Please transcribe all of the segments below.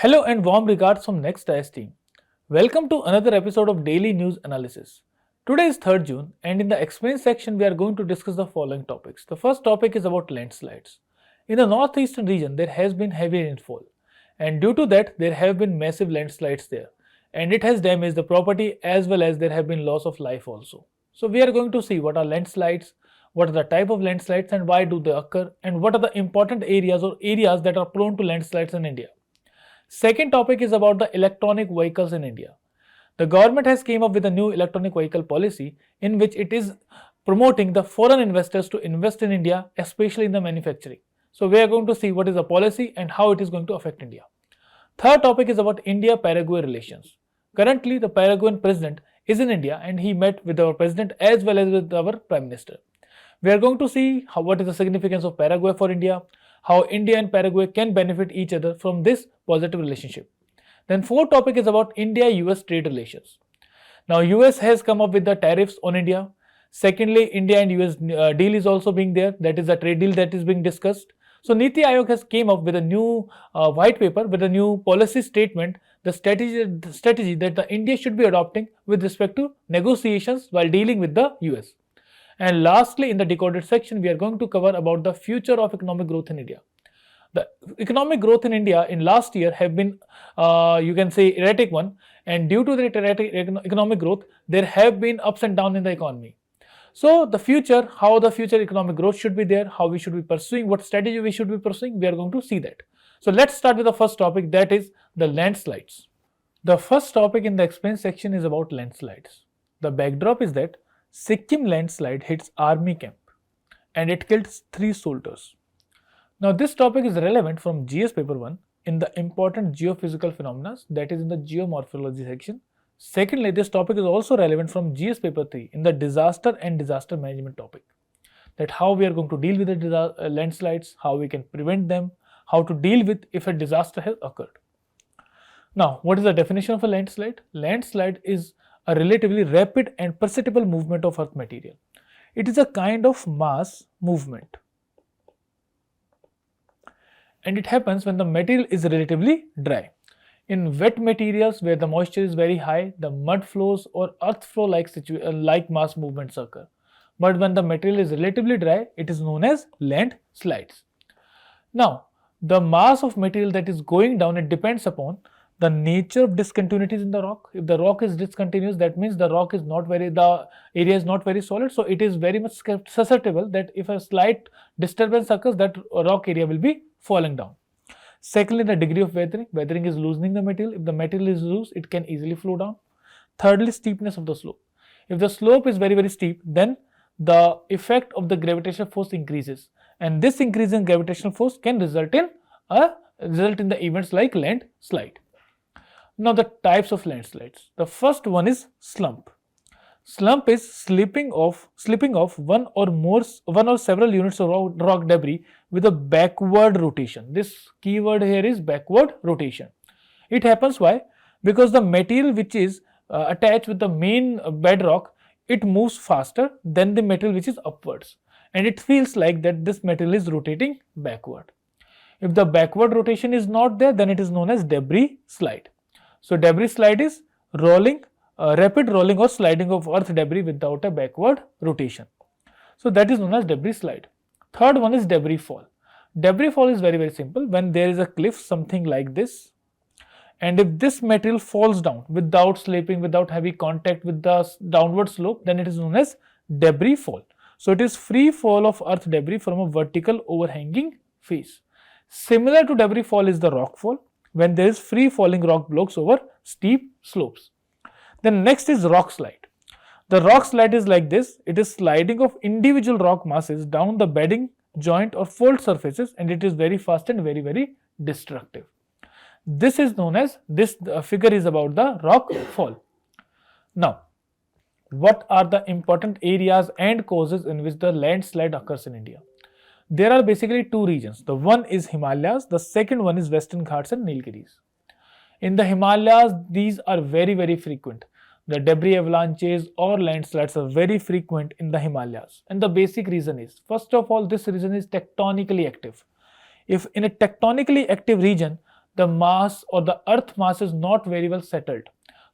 Hello and warm regards from NEXT IAS team. Welcome to another episode of Daily News Analysis. Today is 3rd June and in the Explain section we are going to discuss the following topics. The first topic is about landslides. In the northeastern region there has been heavy rainfall and due to that there have been massive landslides there and it has damaged the property as well as there have been loss of life also. So we are going to see what are landslides, what are the type of landslides and why do they occur, and what are the important areas or areas that are prone to landslides in India. Second topic is about the electronic vehicles in India. The government has came up with a new electronic vehicle policy in which it is promoting the foreign investors to invest in India, especially in the manufacturing. So we are going to see what is the policy and how it is going to affect India. Third topic is about India-Paraguay Relations. Currently, the Paraguayan president is in India and he met with our president as well as with our prime minister. We are going to see what is the significance of Paraguay for India, how India and Paraguay can benefit each other from this positive relationship. Then fourth topic is about India-US trade relations. Now US has come up with the tariffs on India. Secondly, India and US deal is also being there. That is a trade deal that is being discussed. So Niti Aayog has came up with a new white paper with a new policy statement, the strategy that the India should be adopting with respect to negotiations while dealing with the US. And lastly, in the decoded section, we are going to cover about the future of economic growth in India. The economic growth in India in last year have been, you can say, erratic one. And due to the erratic economic growth, there have been ups and downs in the economy. So the future, how the future economic growth should be there, how we should be pursuing, what strategy we should be pursuing, we are going to see that. So let's start with the first topic, that is the landslides. The first topic in the explain section is about landslides. The backdrop is that Sikkim landslide hits army camp and it killed 3 soldiers. Now this topic is relevant from GS paper 1 in the important geophysical phenomena, that is in the geomorphology section. Secondly, this topic is also relevant from GS paper 3 in the disaster and disaster management topic, that how we are going to deal with the landslides, how we can prevent them, how to deal with if a disaster has occurred. Now what is the definition of a landslide? Landslide is a relatively rapid and perceptible movement of earth material. It is a kind of mass movement and it happens when the material is relatively dry. In wet materials where the moisture is very high, the mud flows or earth flow like mass movements occur. But when the material is relatively dry, it is known as landslides. Now, the mass of material that is going down, it depends upon the nature of discontinuities in the rock. If the rock is discontinuous, that means the area is not very solid, so it is very much susceptible that if a slight disturbance occurs, that rock area will be falling down. Secondly, the degree of weathering. Weathering is loosening the material. If the material is loose, it can easily flow down. Thirdly, steepness of the slope. If the slope is very steep, then the effect of the gravitational force increases, and this increase in gravitational force can result in the events like landslide. Now the types of landslides. The first one is slump. Slump is slipping off one or several units of rock debris with a backward rotation. This keyword here is backward rotation. It happens why? Because the material which is attached with the main bedrock, it moves faster than the material which is upwards, and it feels like that this material is rotating backward. If the backward rotation is not there, then it is known as debris slide. So debris slide is rapid rolling or sliding of earth debris without a backward rotation. So that is known as debris slide. Third one is debris fall. Debris fall is very simple. When there is a cliff, something like this, and if this material falls down without slipping, without heavy contact with the downward slope, then it is known as debris fall. So it is free fall of earth debris from a vertical overhanging face. Similar to debris fall is the rock fall, when there is free falling rock blocks over steep slopes. Then next is rock slide. The rock slide is like this. It is sliding of individual rock masses down the bedding, joint or fold surfaces, and it is very fast and very destructive. This is known as, this figure is about the rock fall. Now, what are the important areas and causes in which the landslide occurs in India? There are basically 2 regions. The one is Himalayas, the second one is Western Ghats and Nilgiris. In the Himalayas, these are very frequent. The debris avalanches or landslides are very frequent in the Himalayas, and the basic reason is, first of all, this region is tectonically active. If in a tectonically active region, the mass or the earth mass is not very well settled.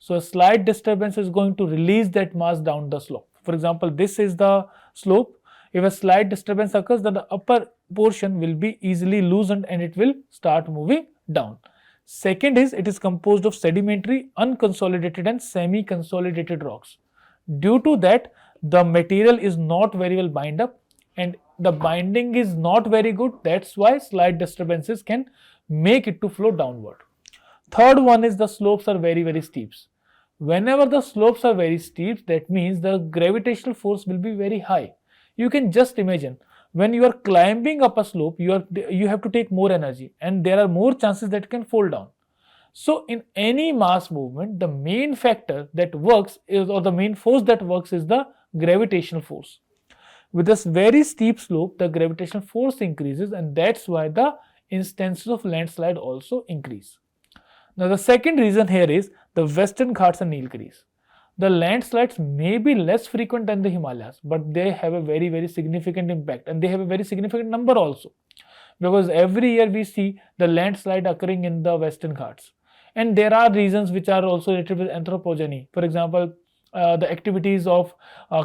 So a slight disturbance is going to release that mass down the slope. For example, this is the slope. If a slight disturbance occurs, then the upper portion will be easily loosened and it will start moving down. Second is, it is composed of sedimentary, unconsolidated and semi-consolidated rocks. Due to that, the material is not very well bind up and the binding is not very good. That's why slight disturbances can make it to flow downward. Third one is the slopes are very steep. Whenever the slopes are very steep, that means the gravitational force will be very high. You can just imagine, when you are climbing up a slope, you have to take more energy and there are more chances that it can fall down. So in any mass movement, the main factor that works is, or the main force that works, is the gravitational force. With this very steep slope, the gravitational force increases and that's why the instances of landslide also increase. Now the second reason here is the Western Ghats and Nilgiris. The landslides may be less frequent than the Himalayas, but they have a very significant impact and they have a very significant number also. Because every year we see the landslide occurring in the Western Ghats. And there are reasons which are also related with anthropogeny. For example, the activities of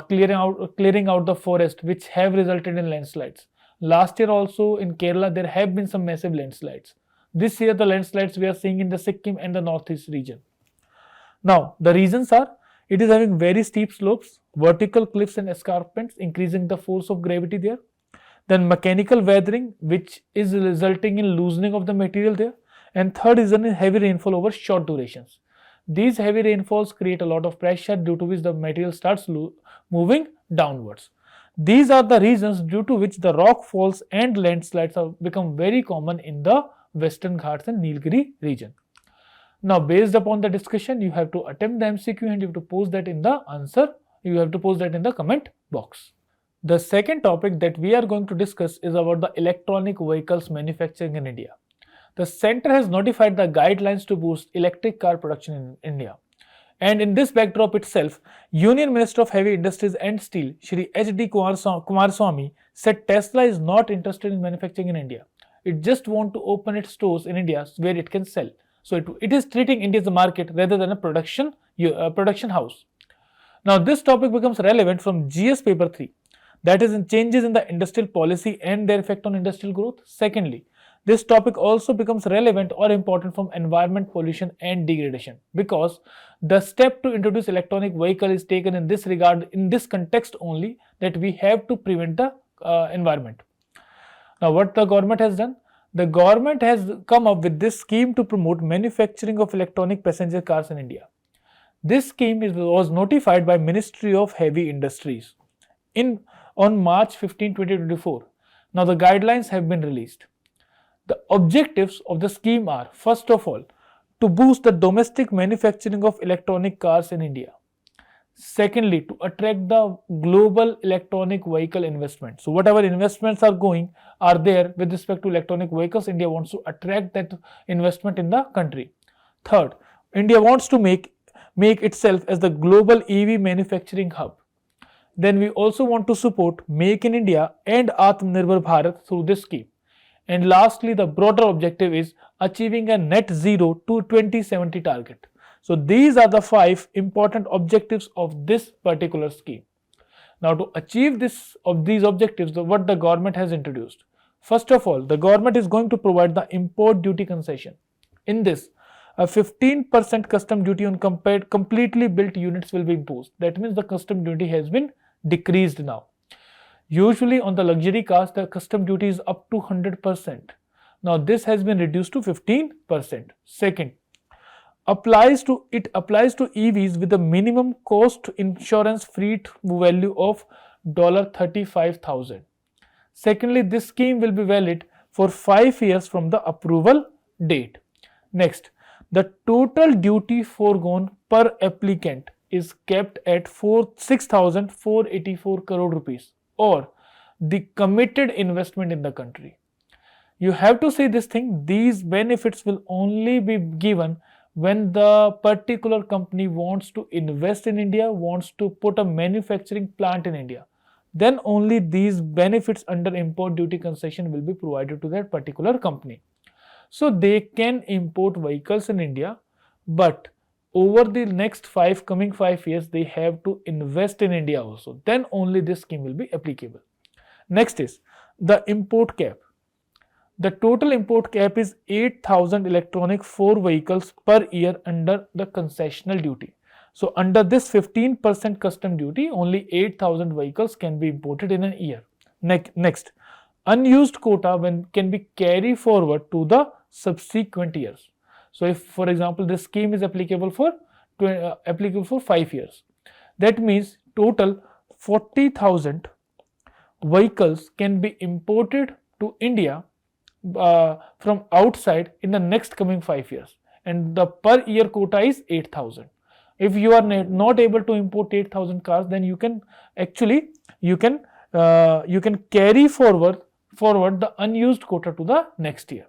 clearing out the forest, which have resulted in landslides. Last year also in Kerala there have been some massive landslides. This year the landslides we are seeing in the Sikkim and the northeast region. Now the reasons are, it is having very steep slopes, vertical cliffs and escarpments, increasing the force of gravity there. Then mechanical weathering, which is resulting in loosening of the material there. And third reason is heavy rainfall over short durations. These heavy rainfalls create a lot of pressure, due to which the material starts moving downwards. These are the reasons due to which the rock falls and landslides have become very common in the Western Ghats and Nilgiri region. Now based upon the discussion, you have to attempt the MCQ and you have to post that in the answer. You have to post that in the comment box. The second topic that we are going to discuss is about the electronic vehicles manufacturing in India. The center has notified the guidelines to boost electric car production in India. And in this backdrop itself, Union Minister of Heavy Industries and Steel, Shri H.D. Kumaraswamy, said Tesla is not interested in manufacturing in India. It just wants to open its stores in India where it can sell. So it is treating India as a market rather than a production house. Now this topic becomes relevant from GS paper 3, that is in changes in the industrial policy and their effect on industrial growth. Secondly, this topic also becomes relevant or important from environment pollution and degradation, because the step to introduce electronic vehicle is taken in this regard, in this context only, that we have to prevent the environment. Now what the government has done? The government has come up with this scheme to promote manufacturing of electronic passenger cars in India. This scheme was notified by Ministry of Heavy Industries on March 15, 2024. Now the guidelines have been released. The objectives of the scheme are, first of all, to boost the domestic manufacturing of electronic cars in India. Secondly, to attract the global electronic vehicle investment. So whatever investments are there with respect to electronic vehicles, India wants to attract that investment in the country. Third, India wants to make itself as the global EV manufacturing hub. Then we also want to support Make in India and Atmanirbhar Bharat through this scheme. And lastly, the broader objective is achieving a net zero to 2070 target. So these are the 5 important objectives of this particular scheme. Now to achieve these objectives, what the government has introduced. First of all, the government is going to provide the import duty concession. In this, a 15% custom duty on completely built units will be imposed. That means the custom duty has been decreased now. Usually on the luxury cars, the custom duty is up to 100%. Now this has been reduced to 15%. Second, it applies to EVs with a minimum cost insurance free value of $35,000. Secondly, this scheme will be valid for 5 years from the approval date. Next, the total duty foregone per applicant is kept at 6,484 crore rupees, or the committed investment in the country. You have to say this thing, these benefits will only be given when the particular company wants to invest in India, wants to put a manufacturing plant in India. Then only these benefits under import duty concession will be provided to that particular company. So they can import vehicles in India, but over the next coming 5 years, they have to invest in India also. Then only this scheme will be applicable. Next is the import cap. The total import cap is 8,000 electronic 4 vehicles per year under the concessional duty. So under this 15% custom duty, only 8,000 vehicles can be imported in a year. Next, unused quota can be carried forward to the subsequent years. So if, for example, this scheme is applicable for 5 years, that means total 40,000 vehicles can be imported to India from outside in the next coming 5 years, and the per year quota is 8,000. If you are not able to import 8,000 cars, then you can carry forward the unused quota to the next year.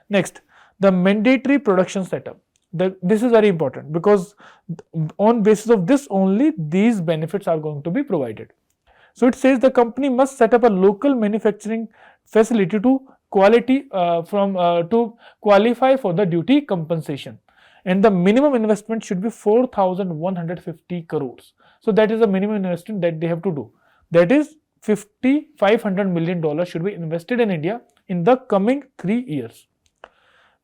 Next, the mandatory production setup. This is very important because on basis of this only these benefits are going to be provided. So it says the company must set up a local manufacturing facility to qualify for the duty compensation, and the minimum investment should be 4,150 crores. So that is the minimum investment that they have to do. That is $500 million should be invested in India in the coming 3 years.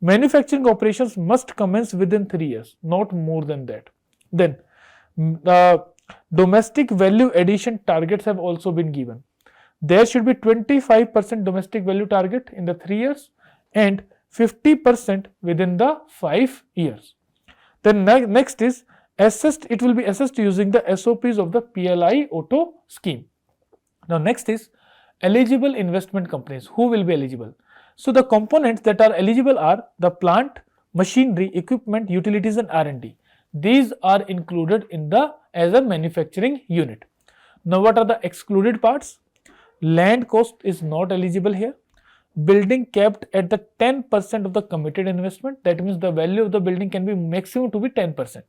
Manufacturing operations must commence within 3 years, not more than that. Then domestic value addition targets have also been given. There should be 25% domestic value target in the 3 years and 50% within the 5 years. Then next is assessed. It will be assessed using the SOPs of the PLI Auto scheme. Now next is eligible investment companies. Who will be eligible? So the components that are eligible are the plant, machinery, equipment, utilities and R&D. These are included in as a manufacturing unit. Now what are the excluded parts? Land cost is not eligible here. Building kept at the 10% of the committed investment. That means the value of the building can be maximum to be 10%.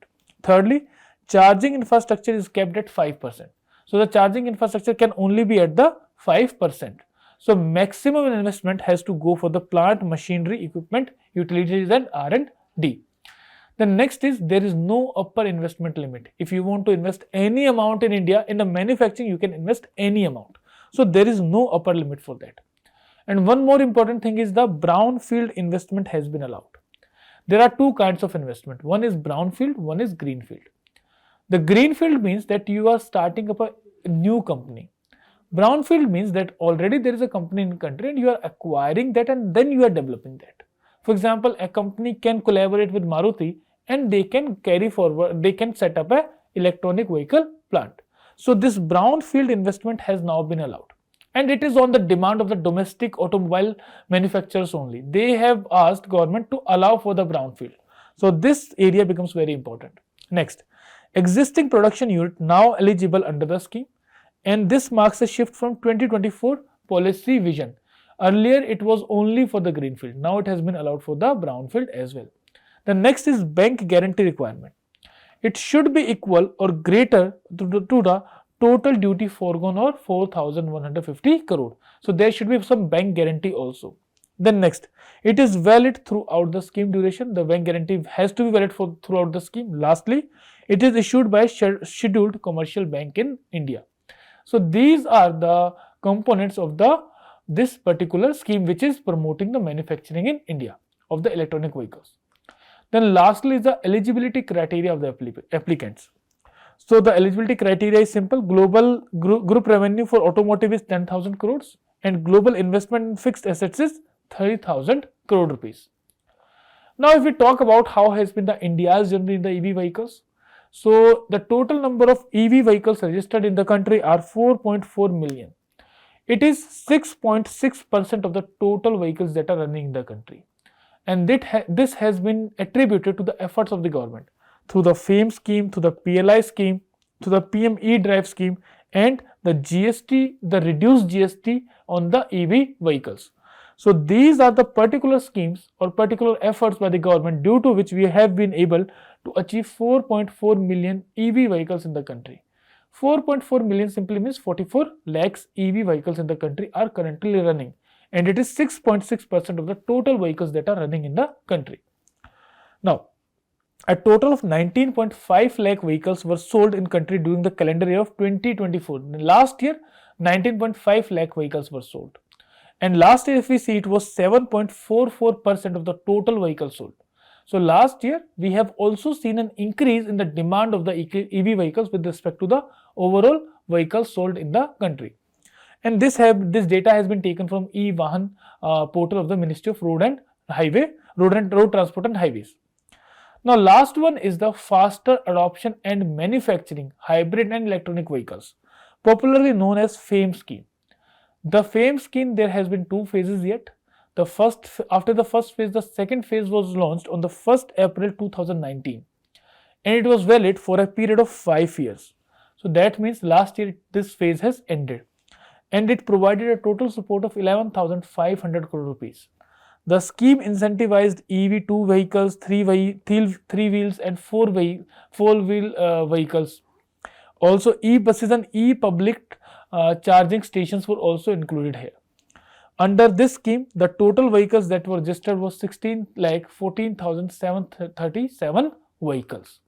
Thirdly, charging infrastructure is kept at 5%. So the charging infrastructure can only be at the 5%. So maximum investment has to go for the plant, machinery, equipment, utilities and R&D. The next is there is no upper investment limit. If you want to invest any amount in India, in the manufacturing you can invest any amount. So there is no upper limit for that. And one more important thing is the brownfield investment has been allowed. There are two kinds of investment. One is brownfield, one is greenfield. The greenfield means that you are starting up a new company. Brownfield means that already there is a company in the country and you are acquiring that and then you are developing that. For example, a company can collaborate with Maruti and they can set up a electronic vehicle plant. So this brownfield investment has now been allowed. And it is on the demand of the domestic automobile manufacturers only. They have asked government to allow for the brownfield. So this area becomes very important. Next, existing production unit now eligible under the scheme. And this marks a shift from 2024 policy vision. Earlier it was only for the greenfield. Now it has been allowed for the brownfield as well. The next is bank guarantee requirement. It should be equal or greater to the total duty foregone or 4,150 crore. So there should be some bank guarantee also. Then next, it is valid throughout the scheme duration. The bank guarantee has to be valid throughout the scheme. Lastly, it is issued by a scheduled commercial bank in India. So these are the components of this particular scheme which is promoting the manufacturing in India of the electronic vehicles. Then lastly is the eligibility criteria of the applicants. So the eligibility criteria is simple. Global group revenue for automotive is 10,000 crores and global investment in fixed assets is 30,000 crore rupees. Now if we talk about how has been the India's journey in the EV vehicles. So the total number of EV vehicles registered in the country are 4.4 million. It is 6.6% of the total vehicles that are running in the country. And this has been attributed to the efforts of the government through the FAME scheme, through the PLI scheme, through the PM E-Drive scheme and the GST, the reduced GST on the EV vehicles. So these are the particular schemes or particular efforts by the government due to which we have been able to achieve 4.4 million EV vehicles in the country. 4.4 million simply means 44 lakhs EV vehicles in the country are currently running, and it is 6.6% of the total vehicles that are running in the country. Now, a total of 19.5 lakh vehicles were sold in country during the calendar year of 2024. Last year, 19.5 lakh vehicles were sold. And last year, if we see, it was 7.44% of the total vehicles sold. So last year, we have also seen an increase in the demand of the EV vehicles with respect to the overall vehicles sold in the country. And this data has been taken from e-Vahan portal of the Ministry of Road Transport and Highways. Now, last one is the faster adoption and manufacturing hybrid and electronic vehicles, popularly known as FAME scheme. The FAME scheme, there has been two phases yet. After the first phase, the second phase was launched on the 1st April 2019, and it was valid for a period of 5 years. So that means last year this phase has ended, and it provided a total support of 11,500 crore rupees. The scheme incentivized EV2 vehicles, three wheels and four-wheel vehicles. Also, e-buses and e-public charging stations were also included here. Under this scheme, the total vehicles that were registered was 16,14,737 vehicles.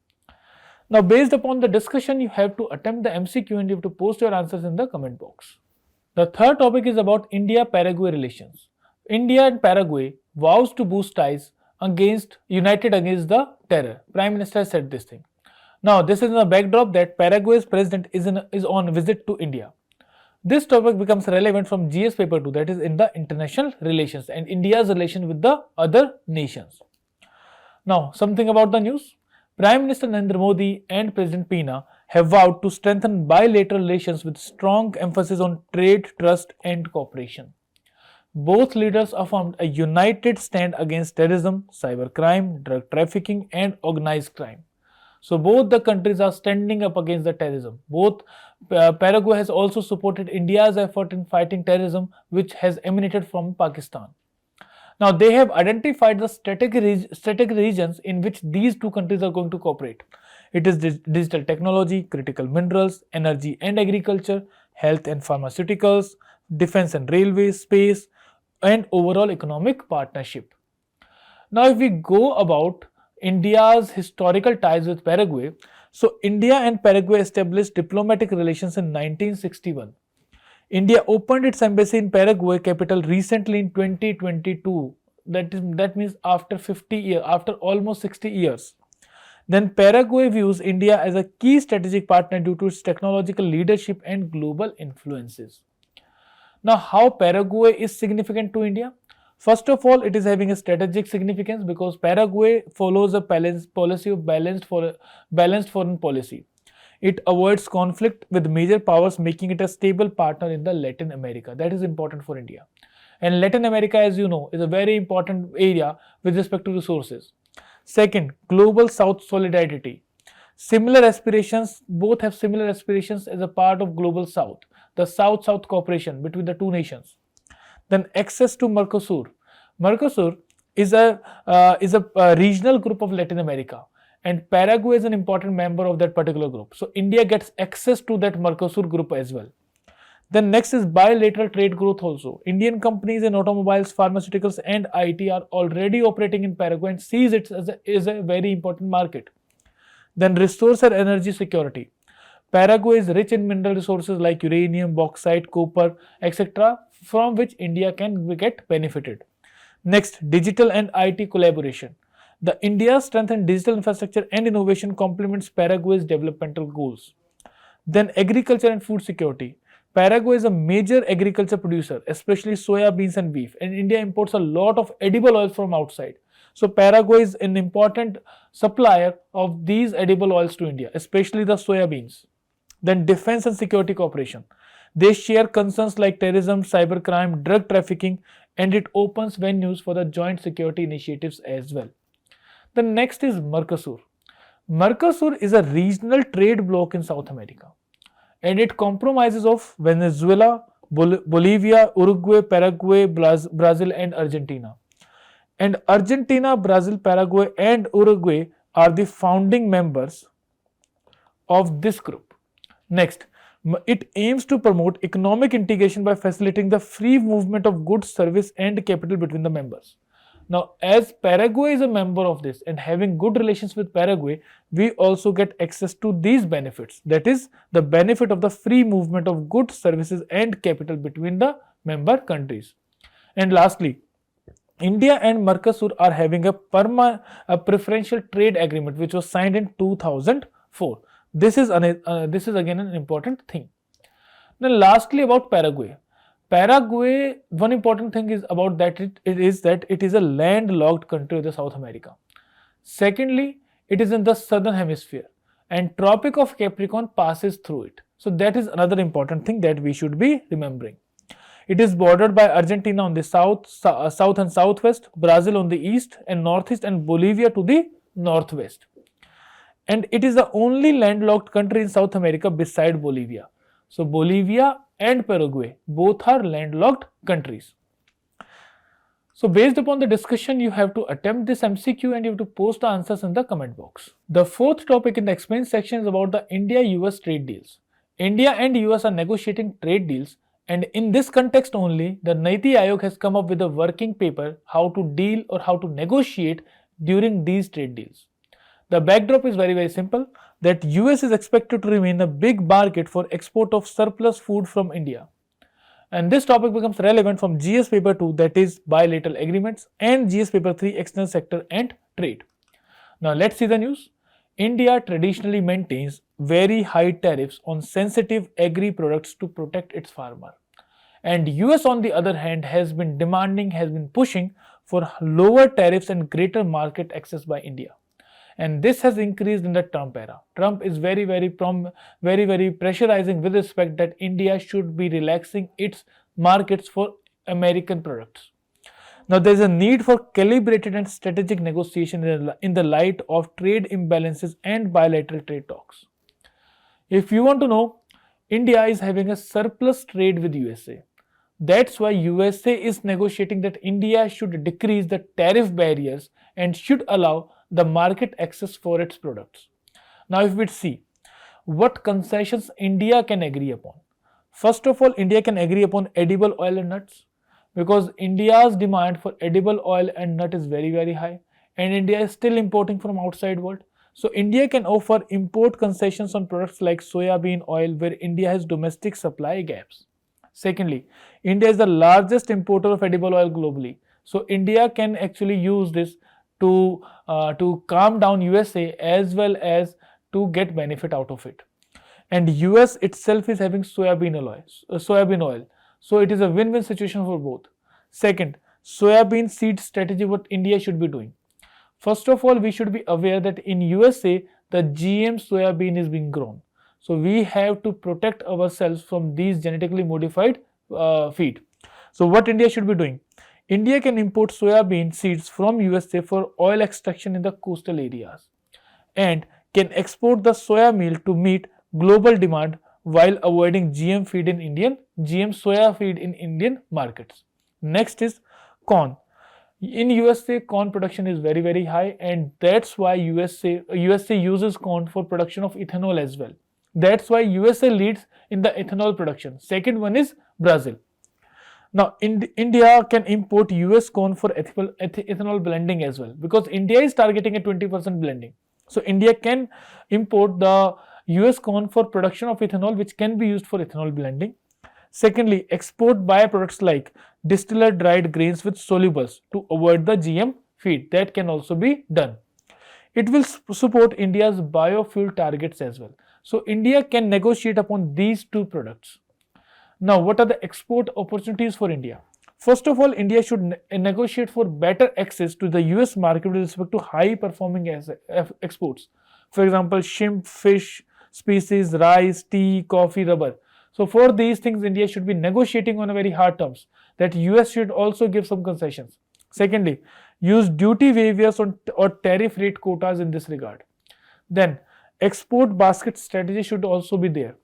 Now, based upon the discussion, you have to attempt the MCQ and you have to post your answers in the comment box. The third topic is about India-Paraguay relations. India and Paraguay vows to boost ties united against the terror. Prime Minister said this thing. Now, this is in the backdrop that Paraguay's president is on visit to India. This topic becomes relevant from GS paper 2, that is in the international relations and India's relation with the other nations. Now, something about the news. Prime Minister Narendra Modi and President Pena have vowed to strengthen bilateral relations with strong emphasis on trade, trust and cooperation. Both leaders affirmed a united stand against terrorism, cybercrime, drug trafficking and organized crime. So both the countries are standing up against the terrorism. Paraguay has also supported India's effort in fighting terrorism, which has emanated from Pakistan. Now they have identified the strategic regions in which these two countries are going to cooperate. It is digital technology, critical minerals, energy and agriculture, health and pharmaceuticals, defense and railways, space, and overall economic partnership. Now, if we go about India's historical ties with Paraguay, so India and Paraguay established diplomatic relations in 1961. India opened its embassy in Paraguay capital recently in 2022. That means after 50 years, after almost 60 years. Then Paraguay views India as a key strategic partner due to its technological leadership and global influences. Now, how Paraguay is significant to India? First of all, it is having a strategic significance because Paraguay follows a balanced foreign policy. It avoids conflict with major powers, making it a stable partner in the Latin America. That is important for India. And Latin America, as you know, is a very important area with respect to resources. Second, global South solidarity. Similar aspirations, both have similar aspirations as a part of global South, the South-South cooperation between the two nations. Then access to Mercosur. Mercosur is a regional group of Latin America, and Paraguay is an important member of that particular group. So India gets access to that Mercosur group as well. Then next is bilateral trade growth also. Indian companies in automobiles, pharmaceuticals and IT are already operating in Paraguay and sees it as a very important market. Then resource and energy security. Paraguay is rich in mineral resources like uranium, bauxite, copper, etc., from which India can get benefited. Next, digital and IT collaboration. The India's strengthened digital infrastructure and innovation complements Paraguay's developmental goals. Then agriculture and food security. Paraguay is a major agriculture producer, especially soya beans and beef, and India imports a lot of edible oils from outside. So Paraguay is an important supplier of these edible oils to India, especially the soya beans. Then defense and security cooperation. They share concerns like terrorism, cybercrime, drug trafficking, and it opens venues for the joint security initiatives as well. The next is Mercosur. Mercosur is a regional trade bloc in South America, and it comprises of Venezuela, Bolivia, Uruguay, Paraguay, Brazil and Argentina. And Argentina, Brazil, Paraguay and Uruguay are the founding members of this group. Next, It aims to promote economic integration by facilitating the free movement of goods, service, and capital between the members. Now, as Paraguay is a member of this and having good relations with Paraguay, we also get access to these benefits. That is, the benefit of the free movement of goods, services, and capital between the member countries. And lastly, India and Mercosur are having a preferential trade agreement which was signed in 2004. This is again an important thing. Then lastly, about Paraguay. Paraguay, one important thing is about that it is a landlocked country of the South America. Secondly, it is in the southern hemisphere and Tropic of Capricorn passes through it. So that is another important thing that we should be remembering. It is bordered by Argentina on the south and southwest, Brazil on the east and northeast, and Bolivia to the northwest. And it is the only landlocked country in South America beside Bolivia. So Bolivia and Paraguay both are landlocked countries. So based upon the discussion, you have to attempt this MCQ and you have to post the answers in the comment box. The fourth topic in the explain section is about the India-US trade deals. India and US are negotiating trade deals, and in this context only, the NITI Aayog has come up with a working paper how to deal or how to negotiate during these trade deals. The backdrop is very simple, that US is expected to remain a big market for export of surplus food from India. And this topic becomes relevant from GS paper 2, that is bilateral agreements, and GS paper 3, external sector and trade. Now let's see the news. India traditionally maintains very high tariffs on sensitive agri products to protect its farmer. And US on the other hand has been pushing for lower tariffs and greater market access by India. And this has increased in the Trump era. Trump is very pressurizing with respect that India should be relaxing its markets for American products. Now there is a need for calibrated and strategic negotiation in the light of trade imbalances and bilateral trade talks. If you want to know, India is having a surplus trade with USA. That's why USA is negotiating that India should decrease the tariff barriers and should allow the market access for its products. Now if we see what concessions India can agree upon. First of all, India can agree upon edible oil and nuts, because India's demand for edible oil and nut is very high, and India is still importing from outside world. So India can offer import concessions on products like soybean oil where India has domestic supply gaps. Secondly, India is the largest importer of edible oil globally. So India can actually use this to calm down USA as well as to get benefit out of it. And US itself is having soybean oil. So it is a win-win situation for both. Second, soybean seed strategy, what India should be doing. First of all, we should be aware that in USA, the GM soybean is being grown. So we have to protect ourselves from these genetically modified feed. So what India should be doing? India can import soybean seeds from USA for oil extraction in the coastal areas and can export the soya meal to meet global demand while avoiding GM soya feed in Indian markets. Next is corn. In USA, corn production is very high, and that's why USA uses corn for production of ethanol as well. That's why USA leads in the ethanol production. Second one is Brazil. Now, India can import US corn for ethanol blending as well, because India is targeting a 20% blending. So India can import the US corn for production of ethanol, which can be used for ethanol blending. Secondly, export byproducts like distillers dried grains with solubles to avoid the GM feed. That can also be done. It will support India's biofuel targets as well. So India can negotiate upon these two products. Now, what are the export opportunities for India? First of all, India should negotiate for better access to the US market with respect to high performing exports. For example, shrimp, fish, species, rice, tea, coffee, rubber. So for these things, India should be negotiating on a very hard terms, that US should also give some concessions. Secondly, use duty waivers or tariff rate quotas in this regard. Then, export basket strategy should also be there.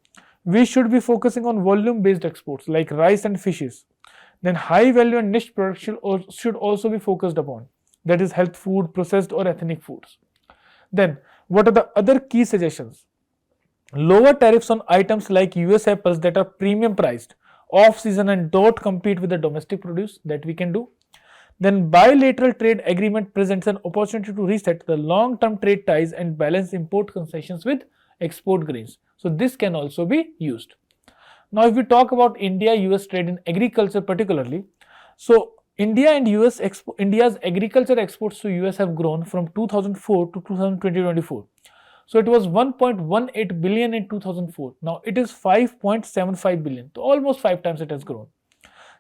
We should be focusing on volume based exports like rice and fishes. Then high value and niche products should also be focused upon, that is health food, processed or ethnic foods. Then what are the other key suggestions? Lower tariffs on items like US apples that are premium priced, off season, and don't compete with the domestic produce, that we can do. Then bilateral trade agreement presents an opportunity to reset the long-term trade ties and balance import concessions with export grains. So this can also be used. Now if we talk about India-US trade in agriculture particularly, so India's agriculture exports to US have grown from 2004 to 2024. So it was 1.18 billion in 2004. Now it is 5.75 billion. So almost 5 times it has grown.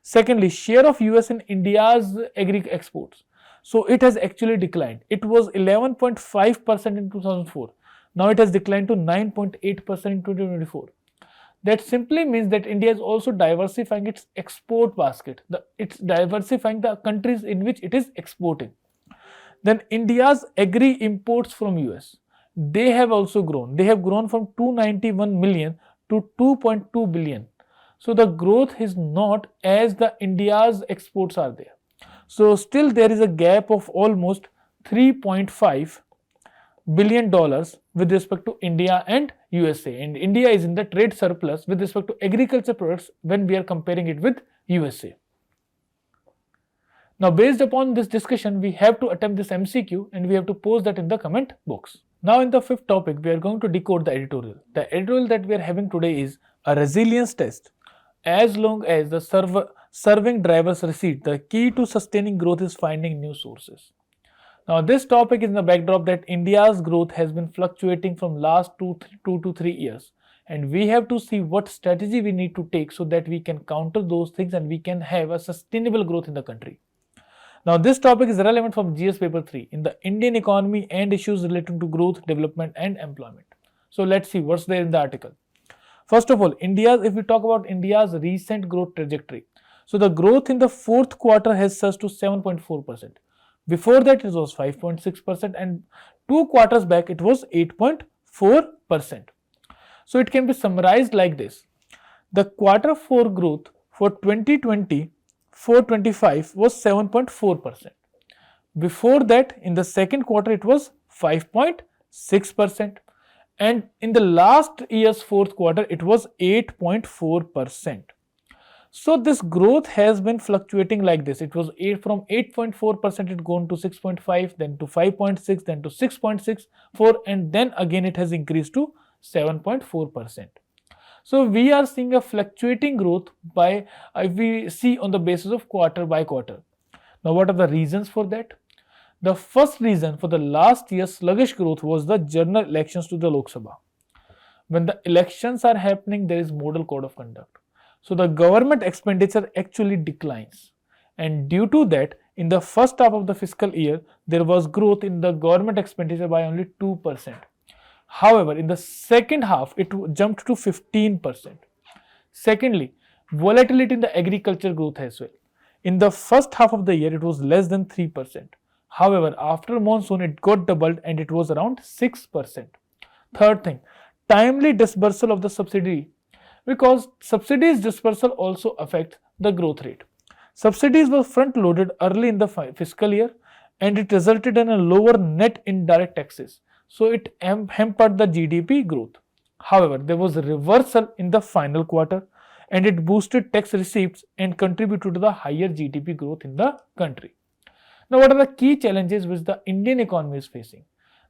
Secondly, share of US in India's agri exports. So it has actually declined. It was 11.5% in 2004. Now it has declined to 9.8% in 2024. That simply means that India is also diversifying its export basket. It's diversifying the countries in which it is exporting. Then India's agri imports from US, they have also grown. They have grown from 291 million to 2.2 billion. So the growth is not as the India's exports are there. So still there is a gap of almost $3.5 billion with respect to India and USA, and India is in the trade surplus with respect to agriculture products when we are comparing it with USA. Now based upon this discussion, we have to attempt this MCQ and we have to post that in the comment box. Now in the fifth topic, we are going to decode the editorial. The editorial that we are having today is a resilience test. As long as the serving drivers recede, the key to sustaining growth is finding new sources. Now this topic is in the backdrop that India's growth has been fluctuating from last 2 to 3 years, and we have to see what strategy we need to take so that we can counter those things and we can have a sustainable growth in the country. Now this topic is relevant from GS paper 3 in the Indian economy and issues relating to growth, development and employment. So let's see what's there in the article. First of all, if we talk about India's recent growth trajectory, so the growth in the fourth quarter has surged to 7.4%. Before that it was 5.6% and 2 quarters back it was 8.4%. So it can be summarized like this. The quarter 4 growth for 2024-25 was 7.4%. Before that in the second quarter it was 5.6%. And in the last year's fourth quarter it was 8.4%. So this growth has been fluctuating like this. It was from 8.4% it gone to 6.5, then to 5.6, then to 6.64, and then again it has increased to 7.4%. So we are seeing a fluctuating growth by if we see on the basis of quarter by quarter. Now what are the reasons for that? The first reason for the last year's sluggish growth was the general elections to the Lok Sabha. When the elections are happening, there is model code of conduct. So the government expenditure actually declines, and due to that in the first half of the fiscal year there was growth in the government expenditure by only 2%. However, in the second half it jumped to 15%. Secondly, volatility in the agriculture growth as well. In the first half of the year it was less than 3%. However, after monsoon it got doubled and it was around 6%. Third thing, timely disbursal of the subsidy, because subsidies dispersal also affect the growth rate. Subsidies were front loaded early in the fiscal year and it resulted in a lower net indirect taxes. So it hampered the GDP growth. However, there was a reversal in the final quarter and it boosted tax receipts and contributed to the higher GDP growth in the country. Now what are the key challenges which the Indian economy is facing?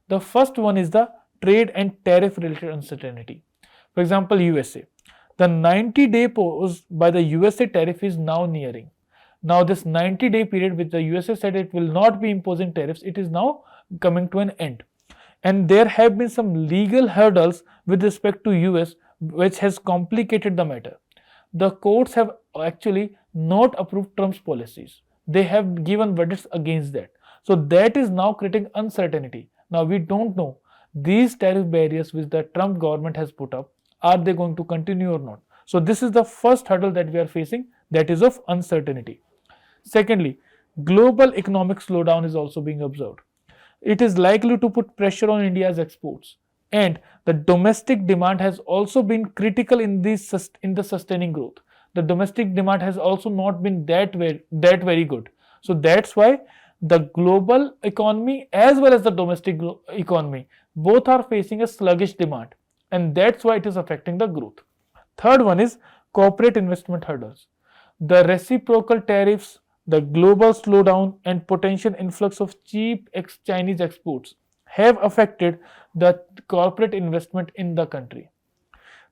The first one is the trade and tariff related uncertainty. For example, USA. The 90-day pause by the USA tariff is now nearing. Now this 90-day period which the USA said it will not be imposing tariffs, it is now coming to an end. And there have been some legal hurdles with respect to US which has complicated the matter. The courts have actually not approved Trump's policies. They have given verdicts against that. So that is now creating uncertainty. Now we don't know these tariff barriers which the Trump government has put up, are they going to continue or not? So this is the first hurdle that we are facing, that is of uncertainty. Secondly, global economic slowdown is also being observed. It is likely to put pressure on India's exports, and the domestic demand has also been critical in the sustaining growth. The domestic demand has also not been that very good. So that's why the global economy as well as the domestic economy both are facing a sluggish demand. and that's why it is affecting the growth. Third one is corporate investment hurdles. The reciprocal tariffs, the global slowdown, and potential influx of cheap Chinese exports have affected the corporate investment in the country.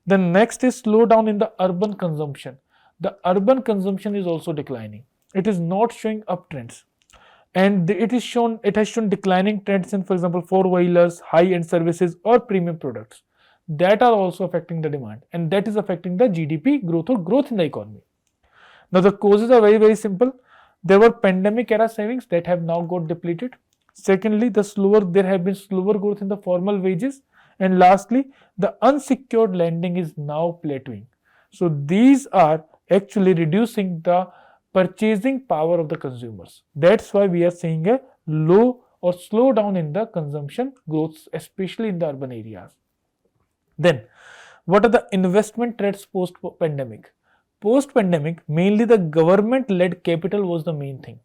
The next is slowdown in the urban consumption. The urban consumption is also declining. It is not showing uptrends, and it has shown declining trends in, for example, four-wheelers, high-end services, or premium products. That are also affecting the demand, and that is affecting the GDP growth or growth in the economy. Now the causes are very simple. There were pandemic era savings that have now got depleted. Secondly, there have been slower growth in the formal wages, and lastly, the unsecured lending is now plateauing. So these are actually reducing the purchasing power of the consumers. That's why we are seeing a low or slowdown in the consumption growth, especially in the urban areas. Then, what are the investment threats post-pandemic? Post-pandemic, mainly the government-led capital was the main thing.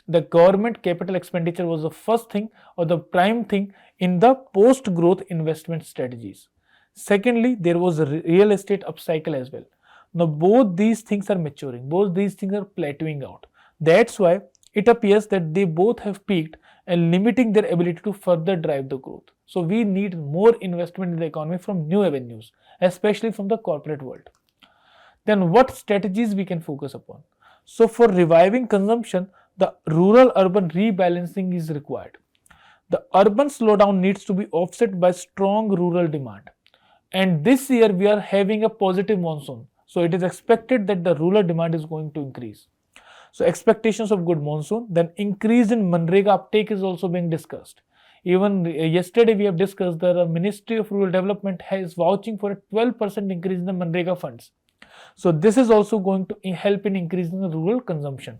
The government capital expenditure was the first thing or the prime thing in the post-growth investment strategies. Secondly, there was a real estate upcycle as well. Now, both these things are maturing, both these things are plateauing out. That's why it appears that they both have peaked and limiting their ability to further drive the growth. So, we need more investment in the economy from new avenues, especially from the corporate world. Then what strategies we can focus upon? So for reviving consumption, the rural-urban rebalancing is required. The urban slowdown needs to be offset by strong rural demand. And this year we are having a positive monsoon. So it is expected that the rural demand is going to increase. So expectations of good monsoon, then increase in Manrega uptake is also being discussed. Even yesterday we have discussed that the Ministry of Rural Development is vouching for a 12% increase in the Manrega funds. So this is also going to help in increasing the rural consumption.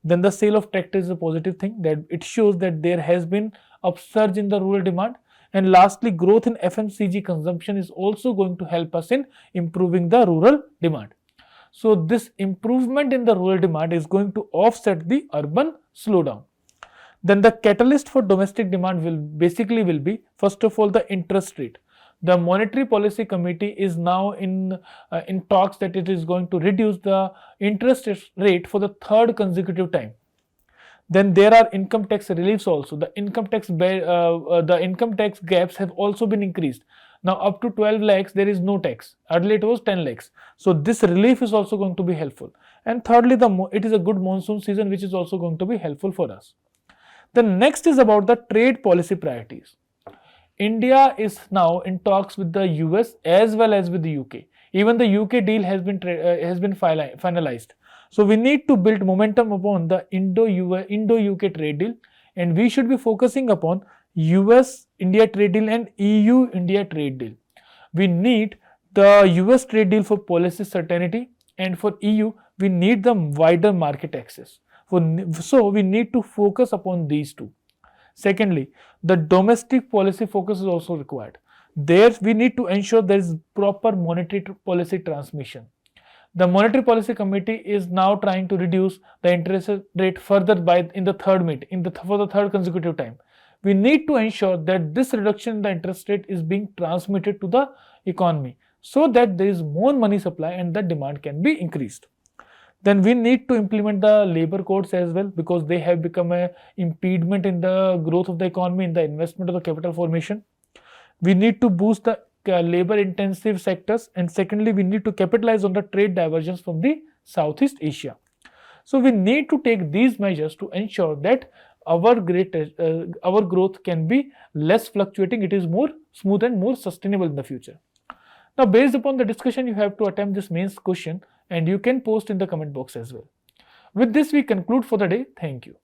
Then the sale of tractors is a positive thing, that it shows that there has been upsurge in the rural demand. And lastly, growth in FMCG consumption is also going to help us in improving the rural demand. So this improvement in the rural demand is going to offset the urban slowdown. Then the catalyst for domestic demand will be, first of all, the interest rate. The Monetary Policy Committee is now in talks that it is going to reduce the interest rate for the third consecutive time. Then there are income tax reliefs also. The income tax gaps have also been increased. Now up to 12 lakhs there is no tax. Earlier it was 10 lakhs. So this relief is also going to be helpful. And thirdly, it is a good monsoon season, which is also going to be helpful for us. The next is about the trade policy priorities. India is now in talks with the US as well as with the UK. Even the UK deal has been finalized. So we need to build momentum upon the Indo-UK trade deal, and we should be focusing upon US-India trade deal and EU-India trade deal. We need the US trade deal for policy certainty, and for EU we need the wider market access. So we need to focus upon these two. Secondly, the domestic policy focus is also required. There we need to ensure there is proper monetary policy transmission. The Monetary Policy Committee is now trying to reduce the interest rate further for the third consecutive time. We need to ensure that this reduction in the interest rate is being transmitted to the economy so that there is more money supply and the demand can be increased. Then we need to implement the labor codes as well, because they have become an impediment in the growth of the economy, in the investment of the capital formation. We need to boost the labor intensive sectors, and secondly we need to capitalize on the trade divergence from the Southeast Asia. So we need to take these measures to ensure that our growth can be less fluctuating, it is more smooth and more sustainable in the future. Now based upon the discussion, you have to attempt this mains question, and you can post in the comment box as well. With this we conclude for the day. Thank you.